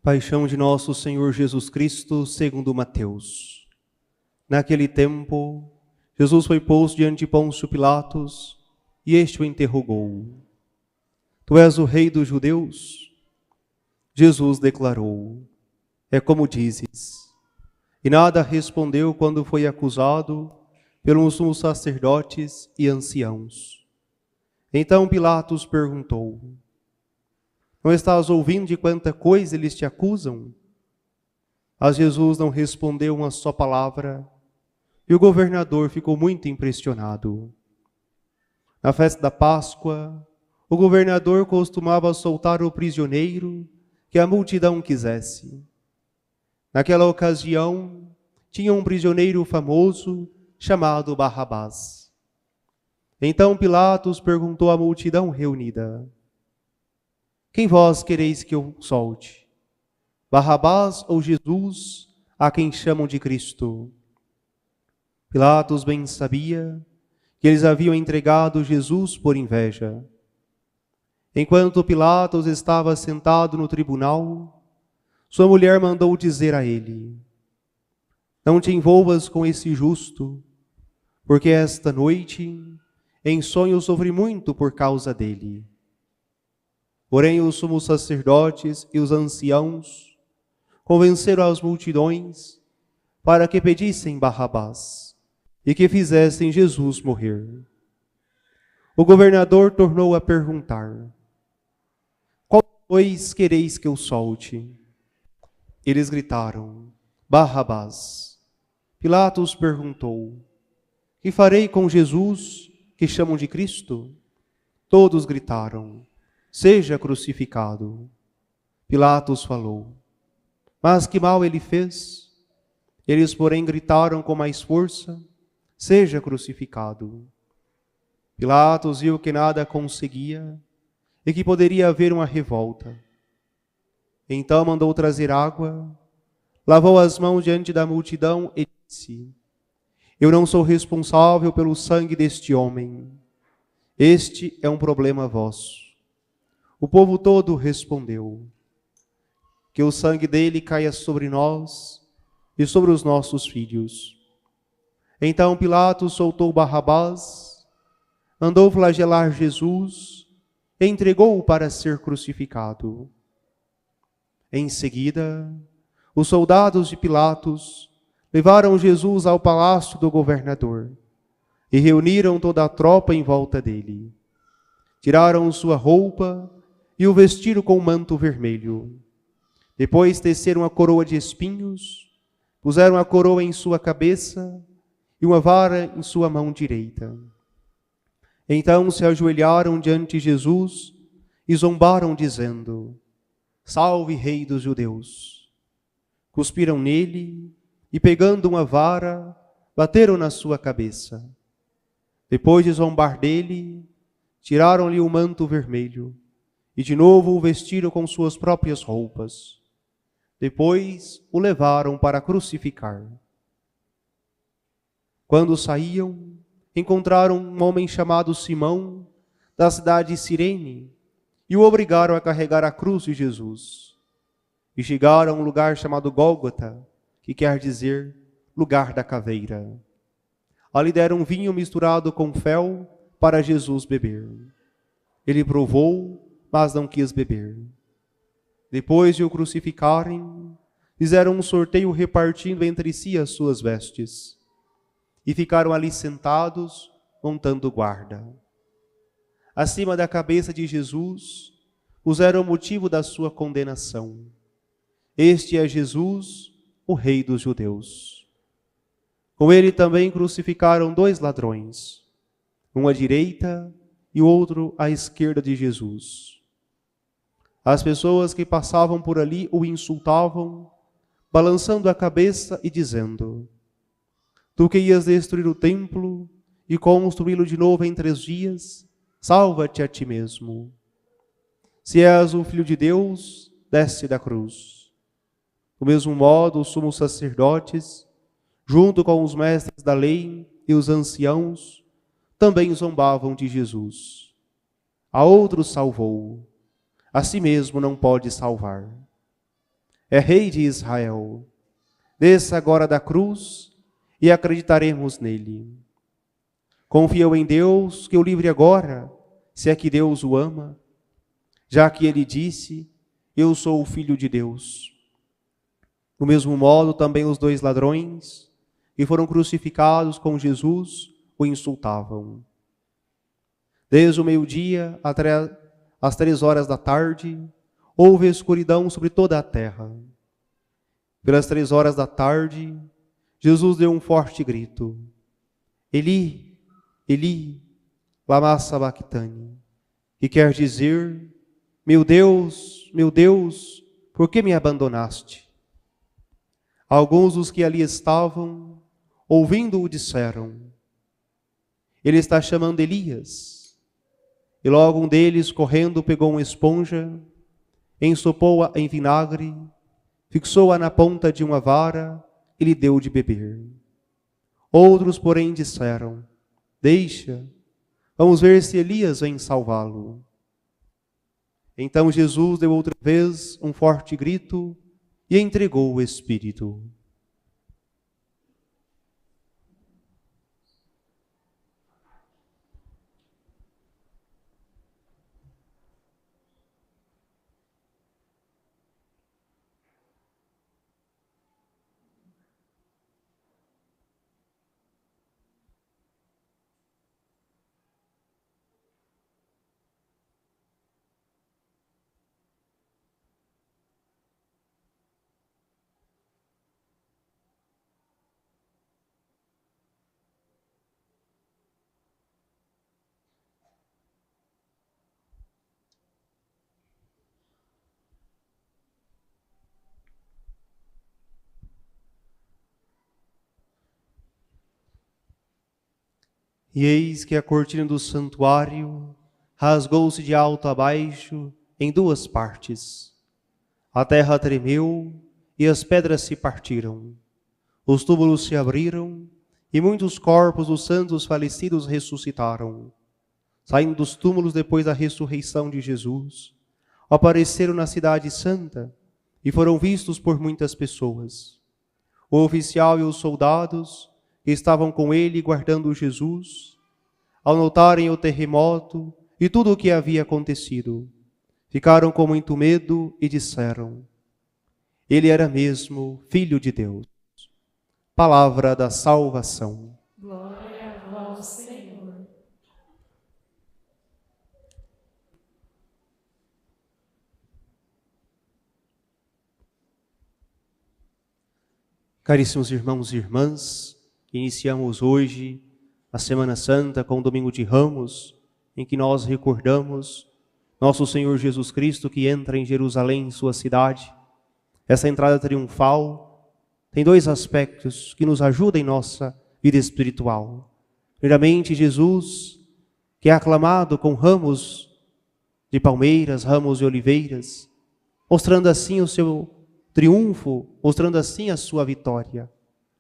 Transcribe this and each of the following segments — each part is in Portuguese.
Paixão de nosso Senhor Jesus Cristo, segundo Mateus. Naquele tempo, Jesus foi posto diante de Pôncio Pilatos, e este o interrogou: Tu és o rei dos judeus? Jesus declarou: É como dizes. E nada respondeu quando foi acusado pelos sumos sacerdotes e anciãos. Então Pilatos perguntou: Não estás ouvindo de quanta coisa eles te acusam? Mas Jesus não respondeu uma só palavra, e o governador ficou muito impressionado. Na festa da Páscoa, o governador costumava soltar o prisioneiro que a multidão quisesse. Naquela ocasião, tinha um prisioneiro famoso chamado Barrabás. Então Pilatos perguntou à multidão reunida: Quem vós quereis que eu solte? Barrabás ou Jesus, a quem chamam de Cristo? Pilatos bem sabia que eles haviam entregado Jesus por inveja. Enquanto Pilatos estava sentado no tribunal, sua mulher mandou dizer a ele: Não te envolvas com esse justo, porque esta noite, em sonho, sofri muito por causa dele. Porém, os sumos sacerdotes e os anciãos convenceram as multidões para que pedissem Barrabás e que fizessem Jesus morrer. O governador tornou a perguntar: Qual, pois, quereis que eu solte? Eles gritaram: Barrabás. Pilatos perguntou: Que farei com Jesus, que chamam de Cristo? Todos gritaram: Seja crucificado. Pilatos falou: Mas que mal ele fez? Eles, porém, gritaram com mais força: Seja crucificado. Pilatos viu que nada conseguia e que poderia haver uma revolta. Então mandou trazer água, lavou as mãos diante da multidão e disse: Eu não sou responsável pelo sangue deste homem. Este é um problema vosso. O povo todo respondeu: Que o sangue dele caia sobre nós e sobre os nossos filhos. Então Pilatos soltou Barrabás, mandou flagelar Jesus e entregou-o para ser crucificado. Em seguida, os soldados de Pilatos levaram Jesus ao palácio do governador e reuniram toda a tropa em volta dele. Tiraram sua roupa e o vestiram com um manto vermelho. Depois teceram a coroa de espinhos, puseram a coroa em sua cabeça e uma vara em sua mão direita. Então se ajoelharam diante de Jesus e zombaram, dizendo: Salve, Rei dos Judeus! Cuspiram nele e, pegando uma vara, bateram na sua cabeça. Depois de zombar dele, tiraram-lhe o manto vermelho e de novo o vestiram com suas próprias roupas. Depois o levaram para crucificar. Quando saíam, encontraram um homem chamado Simão, da cidade de Cirene, e o obrigaram a carregar a cruz de Jesus. E chegaram a um lugar chamado Gólgota, que quer dizer lugar da caveira. Ali deram vinho misturado com fel para Jesus beber. Ele provou, mas não quis beber. Depois de o crucificarem, fizeram um sorteio repartindo entre si as suas vestes. E ficaram ali sentados, montando guarda. Acima da cabeça de Jesus, puseram o motivo da sua condenação. Este é Jesus, o Rei dos Judeus. Com ele também crucificaram 2 ladrões, um à direita e o outro à esquerda de Jesus. As pessoas que passavam por ali o insultavam, balançando a cabeça e dizendo: Tu que ias destruir o templo e construí-lo de novo em 3 dias, salva-te a ti mesmo. Se és o Filho de Deus, desce da cruz. Do mesmo modo, os sumos sacerdotes, junto com os mestres da lei e os anciãos, também zombavam de Jesus. A outros salvou, a si mesmo não pode salvar. é Rei de Israel. Desça agora da cruz e acreditaremos nele. Confio em Deus que o livre agora, se é que Deus o ama, já que ele disse: eu sou o Filho de Deus. Do mesmo modo, também os 2 ladrões que foram crucificados com Jesus o insultavam. Desde o meio-dia até às 3 horas da tarde, houve escuridão sobre toda a terra. Pelas 3 horas da tarde, Jesus deu um forte grito: Eli, Eli, lama sabachthani, que quer dizer: meu Deus, por que me abandonaste? Alguns dos que ali estavam, ouvindo-o, disseram: ele está chamando Elias. E logo um deles, correndo, pegou uma esponja, ensopou-a em vinagre, fixou-a na ponta de uma vara e lhe deu de beber. Outros, porém, disseram: deixa, vamos ver se Elias vem salvá-lo. Então Jesus deu outra vez um forte grito e entregou o Espírito. E eis que a cortina do santuário rasgou-se de alto a baixo em 2 partes. A terra tremeu e as pedras se partiram. Os túmulos se abriram e muitos corpos dos santos falecidos ressuscitaram. Saindo dos túmulos depois da ressurreição de Jesus, apareceram na cidade santa e foram vistos por muitas pessoas. O oficial e os soldados que estavam com ele guardando Jesus, ao notarem o terremoto e tudo o que havia acontecido, ficaram com muito medo e disseram: ele era mesmo Filho de Deus. Palavra da salvação. Glória a vós, Senhor. Caríssimos irmãos e irmãs, iniciamos hoje a Semana Santa com o Domingo de Ramos, em que nós recordamos nosso Senhor Jesus Cristo que entra em Jerusalém, sua cidade. Essa entrada triunfal tem 2 aspectos que nos ajudam em nossa vida espiritual. Primeiramente, Jesus, que é aclamado com ramos de palmeiras, ramos de oliveiras, mostrando assim o seu triunfo, mostrando assim a sua vitória.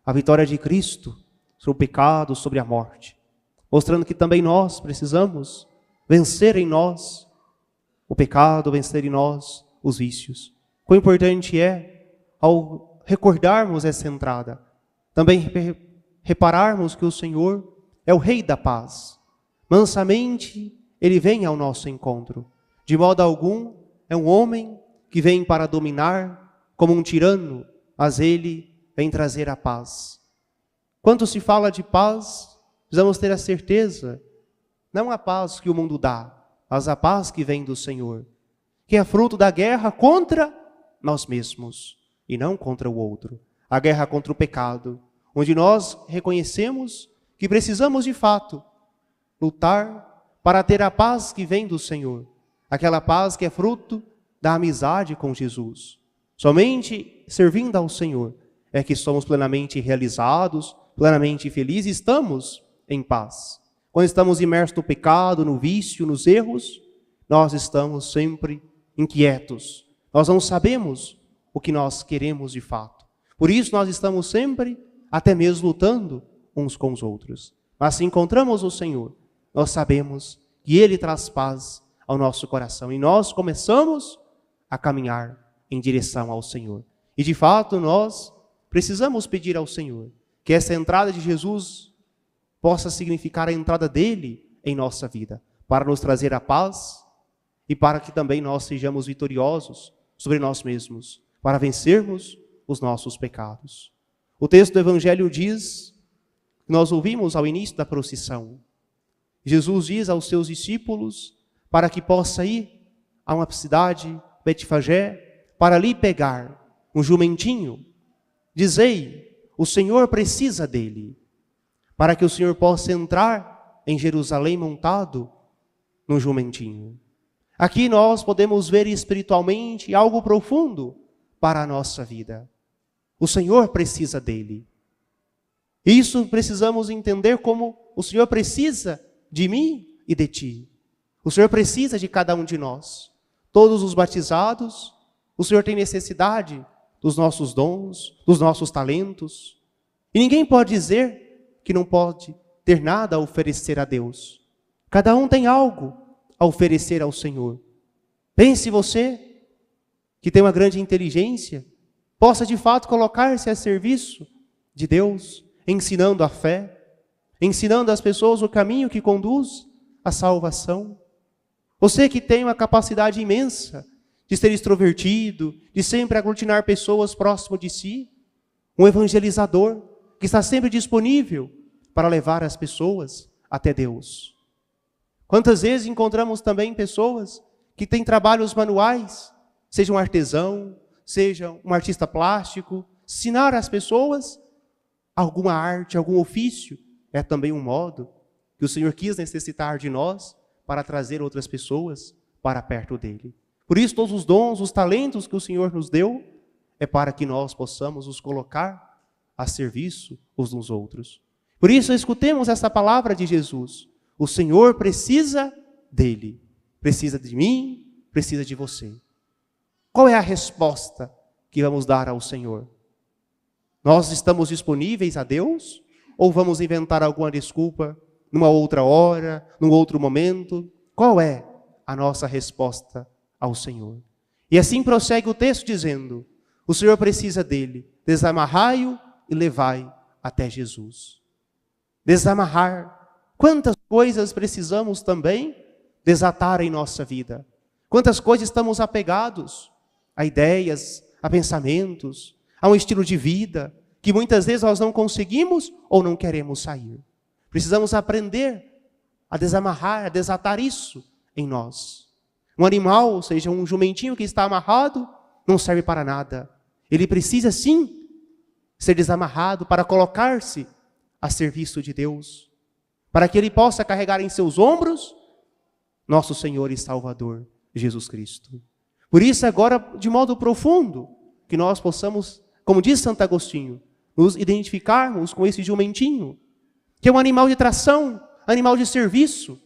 A vitória de Cristo sobre o pecado, sobre a morte. Mostrando que também nós precisamos vencer em nós o pecado, vencer em nós os vícios. Quão importante é, ao recordarmos essa entrada, também repararmos que o Senhor é o Rei da paz. Mansamente Ele vem ao nosso encontro. De modo algum é um homem que vem para dominar como um tirano, mas Ele vem trazer a paz. Quando se fala de paz, precisamos ter a certeza, não a paz que o mundo dá, mas a paz que vem do Senhor, que é fruto da guerra contra nós mesmos e não contra o outro. A guerra contra o pecado, onde nós reconhecemos que precisamos de fato lutar para ter a paz que vem do Senhor, aquela paz que é fruto da amizade com Jesus. Somente servindo ao Senhor é que somos plenamente realizados, plenamente felizes, estamos em paz. Quando estamos imersos no pecado, no vício, nos erros, nós estamos sempre inquietos. Nós não sabemos o que nós queremos de fato. Por isso nós estamos sempre, até mesmo lutando uns com os outros. Mas se encontramos o Senhor, nós sabemos que Ele traz paz ao nosso coração. E nós começamos a caminhar em direção ao Senhor. E de fato nós precisamos pedir ao Senhor que essa entrada de Jesus possa significar a entrada dele em nossa vida, para nos trazer a paz e para que também nós sejamos vitoriosos sobre nós mesmos, para vencermos os nossos pecados. O texto do Evangelho diz, que nós ouvimos ao início da procissão, Jesus diz aos seus discípulos para que possa ir a uma cidade, Betfagé, para ali pegar um jumentinho. Dizei, o Senhor precisa dele, para que o Senhor possa entrar em Jerusalém montado num jumentinho. Aqui nós podemos ver espiritualmente algo profundo para a nossa vida. O Senhor precisa dele. Isso precisamos entender como o Senhor precisa de mim e de ti. O Senhor precisa de cada um de nós. Todos os batizados, o Senhor tem necessidade dos nossos dons, dos nossos talentos. E ninguém pode dizer que não pode ter nada a oferecer a Deus. Cada um tem algo a oferecer ao Senhor. Pense você, que tem uma grande inteligência, possa de fato colocar-se a serviço de Deus, ensinando a fé, ensinando às pessoas o caminho que conduz à salvação. Você que tem uma capacidade imensa de ser extrovertido, de sempre aglutinar pessoas próximo de si, um evangelizador que está sempre disponível para levar as pessoas até Deus. Quantas vezes encontramos também pessoas que têm trabalhos manuais, seja um artesão, seja um artista plástico, ensinar às pessoas alguma arte, algum ofício, é também um modo que o Senhor quis necessitar de nós para trazer outras pessoas para perto dele. Por isso, todos os dons, os talentos que o Senhor nos deu, é para que nós possamos os colocar a serviço uns dos outros. Por isso, escutemos essa palavra de Jesus. O Senhor precisa dele, precisa de mim, precisa de você. Qual é a resposta que vamos dar ao Senhor? Nós estamos disponíveis a Deus? Ou vamos inventar alguma desculpa numa outra hora, num outro momento? Qual é a nossa resposta ao Senhor? E assim prossegue o texto dizendo, o Senhor precisa dele, desamarrai-o e levai até Jesus. Desamarrar. Quantas coisas precisamos também desatar em nossa vida? Quantas coisas estamos apegados a ideias, a pensamentos, a um estilo de vida que muitas vezes nós não conseguimos ou não queremos sair. Precisamos aprender a desamarrar, a desatar isso em nós. Um animal, ou seja, um jumentinho que está amarrado, não serve para nada. Ele precisa sim ser desamarrado para colocar-se a serviço de Deus, para que ele possa carregar em seus ombros nosso Senhor e Salvador, Jesus Cristo. Por isso, agora, de modo profundo, que nós possamos, como diz Santo Agostinho, nos identificarmos com esse jumentinho, que é um animal de tração, animal de serviço,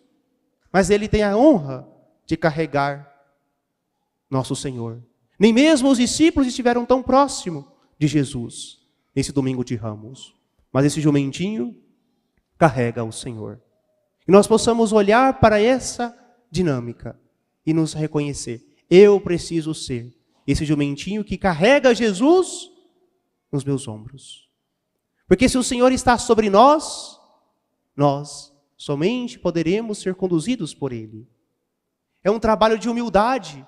mas ele tem a honra de carregar nosso Senhor. Nem mesmo os discípulos estiveram tão próximos de Jesus nesse domingo de Ramos, mas esse jumentinho carrega o Senhor. E nós possamos olhar para essa dinâmica e nos reconhecer. Eu preciso ser esse jumentinho que carrega Jesus nos meus ombros. Porque se o Senhor está sobre nós, nós somente poderemos ser conduzidos por Ele. É um trabalho de humildade,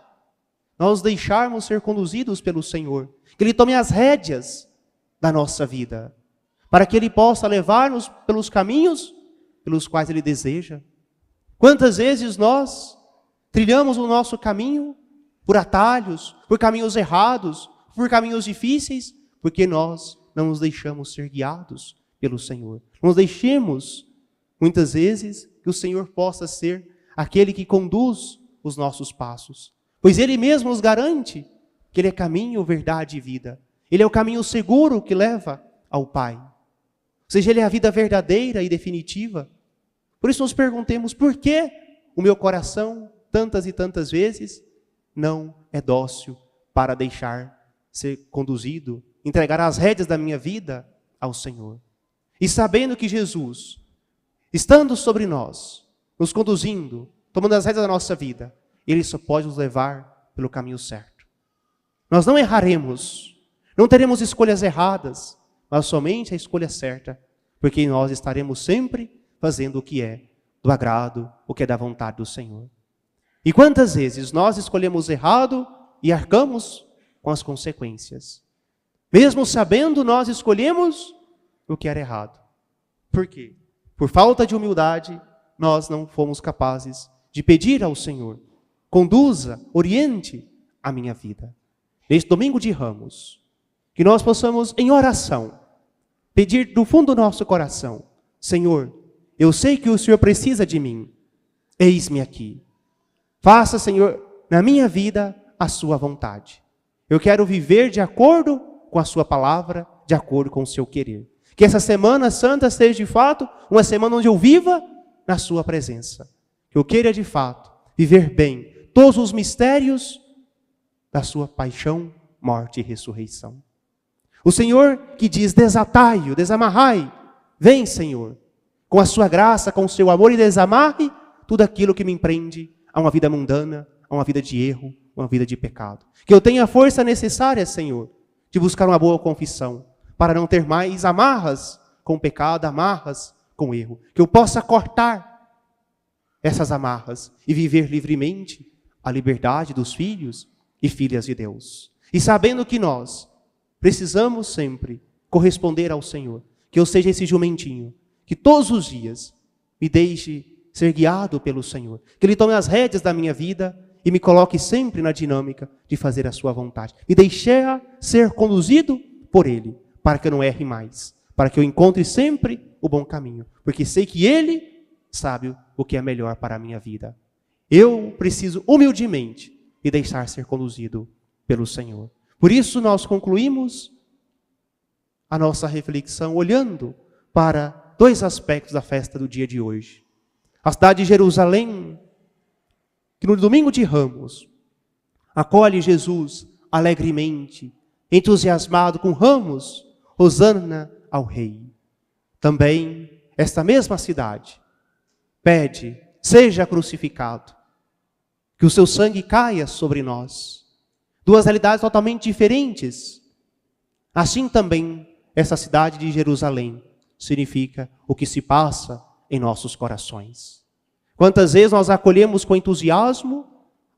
nós deixarmos ser conduzidos pelo Senhor. Que Ele tome as rédeas da nossa vida, para que Ele possa levar-nos pelos caminhos pelos quais Ele deseja. Quantas vezes nós trilhamos o nosso caminho por atalhos, por caminhos errados, por caminhos difíceis, porque nós não nos deixamos ser guiados pelo Senhor. Não nos deixemos, muitas vezes, que o Senhor possa ser aquele que conduz os nossos passos. Pois Ele mesmo nos garante que Ele é caminho, verdade e vida. Ele é o caminho seguro que leva ao Pai. Ou seja, Ele é a vida verdadeira e definitiva. Por isso nos perguntemos, por que o meu coração, tantas e tantas vezes, não é dócil para deixar ser conduzido, entregar as rédeas da minha vida ao Senhor? E sabendo que Jesus, estando sobre nós, nos conduzindo, tomando as rédeas da nossa vida, Ele só pode nos levar pelo caminho certo. Nós não erraremos, Não teremos escolhas erradas, mas somente a escolha certa, porque nós estaremos sempre fazendo o que é do agrado, o que é da vontade do Senhor. E quantas vezes nós escolhemos errado e arcamos com as consequências? Mesmo sabendo, nós escolhemos o que era errado. Por quê? Por falta de humildade, nós não fomos capazes de pedir ao Senhor: conduza, oriente a minha vida. Neste domingo de Ramos, que nós possamos, em oração, pedir do fundo do nosso coração: Senhor, eu sei que o Senhor precisa de mim. Eis-me aqui. Faça, Senhor, na minha vida a sua vontade. Eu quero viver de acordo com a sua palavra, de acordo com o seu querer. Que essa Semana Santa seja de fato uma semana onde eu viva na sua presença. Que eu queira de fato viver bem todos os mistérios da sua paixão, morte e ressurreição. O Senhor que diz: desatai-o, desamarrai. Vem, Senhor, com a sua graça, com o seu amor, e desamarre tudo aquilo que me prende a uma vida mundana, a uma vida de erro, uma vida de pecado. Que eu tenha a força necessária, Senhor, de buscar uma boa confissão, para não ter mais amarras com o pecado, amarras com o erro. Que eu possa cortar essas amarras e viver livremente a liberdade dos filhos e filhas de Deus. E sabendo que nós precisamos sempre corresponder ao Senhor. Que eu seja esse jumentinho, que todos os dias me deixe ser guiado pelo Senhor. Que Ele tome as rédeas da minha vida e me coloque sempre na dinâmica de fazer a sua vontade. E deixar ser conduzido por Ele, para que eu não erre mais. Para que eu encontre sempre o bom caminho. Porque sei que Ele sabe o que é melhor para a minha vida. Eu preciso humildemente me deixar ser conduzido pelo Senhor. Por isso nós concluímos a nossa reflexão olhando para dois aspectos da festa do dia de hoje. A cidade de Jerusalém, que no domingo de Ramos, acolhe Jesus alegremente, entusiasmado com ramos, hosana ao Rei. Também, esta mesma cidade pede: seja crucificado, que o seu sangue caia sobre nós. Duas realidades totalmente diferentes. Assim também, essa cidade de Jerusalém significa o que se passa em nossos corações. Quantas vezes nós acolhemos com entusiasmo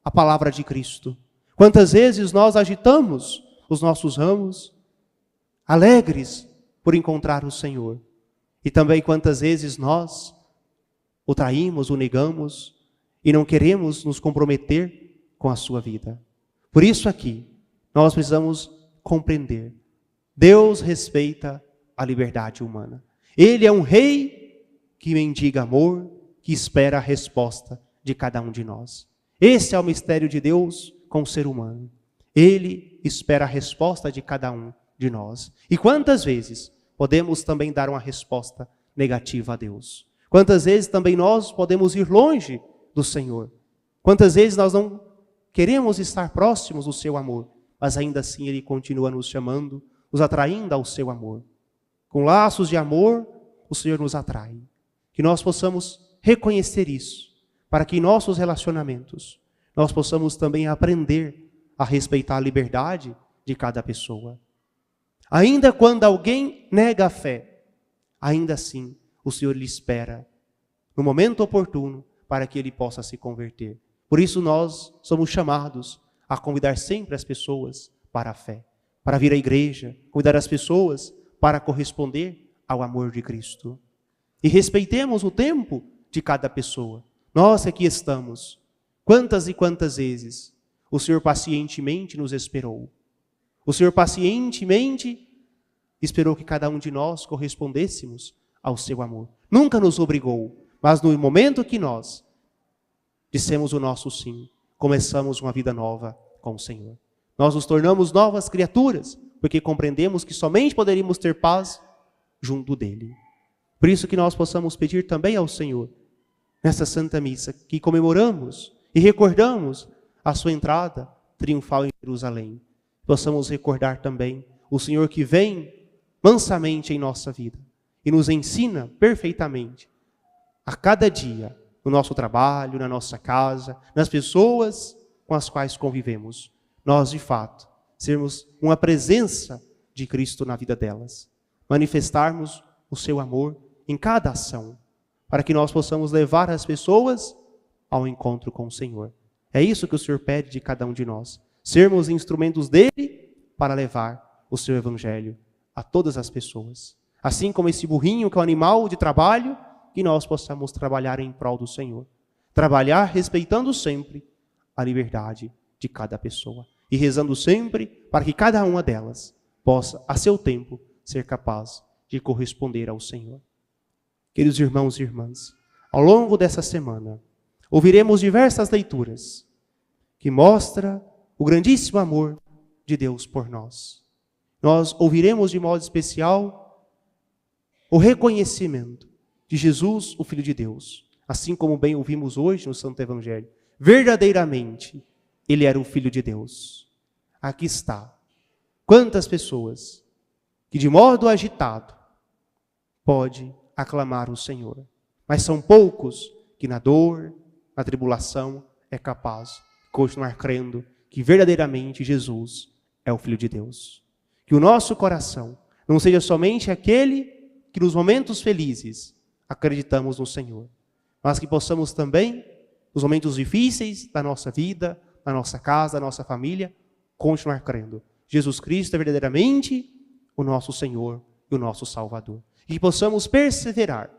a palavra de Cristo? Quantas vezes nós agitamos os nossos ramos, alegres por encontrar o Senhor? E também quantas vezes nós o traímos, o negamos e não queremos nos comprometer com a sua vida. Por isso aqui, nós precisamos compreender: Deus respeita a liberdade humana. Ele é um rei que mendiga amor, que espera a resposta de cada um de nós. Esse é o mistério de Deus com o ser humano. Ele espera a resposta de cada um de nós. E quantas vezes podemos também dar uma resposta negativa a Deus? Quantas vezes também nós podemos ir longe do Senhor? Quantas vezes nós não queremos estar próximos do seu amor, mas ainda assim Ele continua nos chamando, nos atraindo ao seu amor. Com laços de amor, o Senhor nos atrai. Que nós possamos reconhecer isso, para que em nossos relacionamentos nós possamos também aprender a respeitar a liberdade de cada pessoa. Ainda quando alguém nega a fé, ainda assim o Senhor lhe espera no momento oportuno para que ele possa se converter. Por isso nós somos chamados a convidar sempre as pessoas para a fé, para vir à igreja, convidar as pessoas para corresponder ao amor de Cristo. E respeitemos o tempo de cada pessoa. Nós aqui estamos. Quantas e quantas vezes o Senhor pacientemente nos esperou. O Senhor pacientemente esperou que cada um de nós correspondêssemos ao seu amor. Nunca nos obrigou, mas no momento que nós dissemos o nosso sim, começamos uma vida nova com o Senhor. Nós nos tornamos novas criaturas, porque compreendemos que somente poderíamos ter paz junto dele. Por isso que nós possamos pedir também ao Senhor, nessa Santa Missa, que comemoramos e recordamos a sua entrada triunfal em Jerusalém. Possamos recordar também o Senhor que vem mansamente em nossa vida e nos ensina perfeitamente a cada dia, no nosso trabalho, na nossa casa, nas pessoas com as quais convivemos. Nós, de fato, sermos uma presença de Cristo na vida delas. Manifestarmos o seu amor em cada ação, para que nós possamos levar as pessoas ao encontro com o Senhor. É isso que o Senhor pede de cada um de nós. Sermos instrumentos dele para levar o seu evangelho a todas as pessoas. Assim como esse burrinho, que é um animal de trabalho, que nós possamos trabalhar em prol do Senhor. Trabalhar respeitando sempre a liberdade de cada pessoa. E rezando sempre para que cada uma delas possa, a seu tempo, ser capaz de corresponder ao Senhor. Queridos irmãos e irmãs, ao longo dessa semana, ouviremos diversas leituras que mostram o grandíssimo amor de Deus por nós. Nós ouviremos de modo especial o reconhecimento de Jesus, o Filho de Deus, assim como bem ouvimos hoje no Santo Evangelho. Verdadeiramente, ele era o Filho de Deus. Aqui está. Quantas pessoas que de modo agitado pode aclamar o Senhor, mas são poucos que na dor, na tribulação, é capaz de continuar crendo que verdadeiramente Jesus é o Filho de Deus. Que o nosso coração não seja somente aquele que nos momentos felizes acreditamos no Senhor, mas que possamos também, nos momentos difíceis da nossa vida, da nossa casa, da nossa família, continuar crendo. Jesus Cristo é verdadeiramente o nosso Senhor e o nosso Salvador. E que possamos perseverar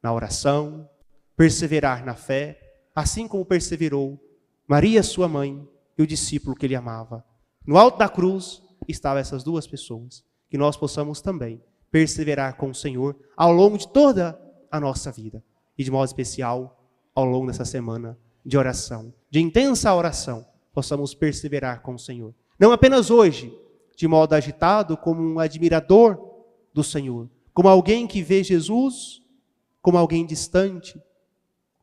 na oração, perseverar na fé, assim como perseverou Maria, sua mãe, e o discípulo que ele amava. No alto da cruz estavam essas duas pessoas. Que nós possamos também perseverar com o Senhor ao longo de toda a nossa vida. E de modo especial, ao longo dessa semana de oração, de intensa oração, possamos perseverar com o Senhor. Não apenas hoje, de modo agitado, como um admirador do Senhor, como alguém que vê Jesus como alguém distante,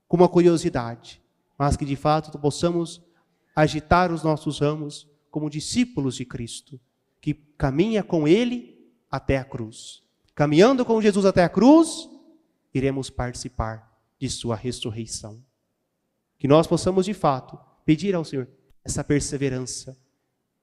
com uma curiosidade, mas que de fato possamos agitar os nossos ramos como discípulos de Cristo, que caminha com Ele até a cruz. Caminhando com Jesus até a cruz, iremos participar de sua ressurreição. Que nós possamos de fato pedir ao Senhor essa perseverança,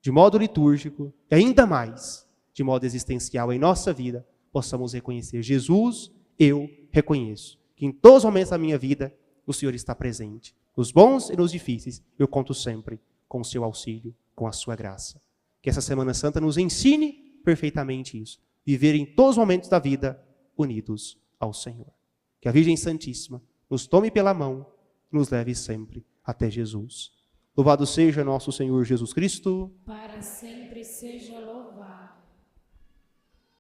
de modo litúrgico e ainda mais de modo existencial em nossa vida, possamos reconhecer: Jesus, eu reconheço que em todos os momentos da minha vida o Senhor está presente. Nos bons e nos difíceis, eu conto sempre com o seu auxílio, com a sua graça. Que essa Semana Santa nos ensine perfeitamente isso. Viver em todos os momentos da vida unidos ao Senhor. Que a Virgem Santíssima nos tome pela mão e nos leve sempre até Jesus. Louvado seja nosso Senhor Jesus Cristo. Para sempre seja louvado.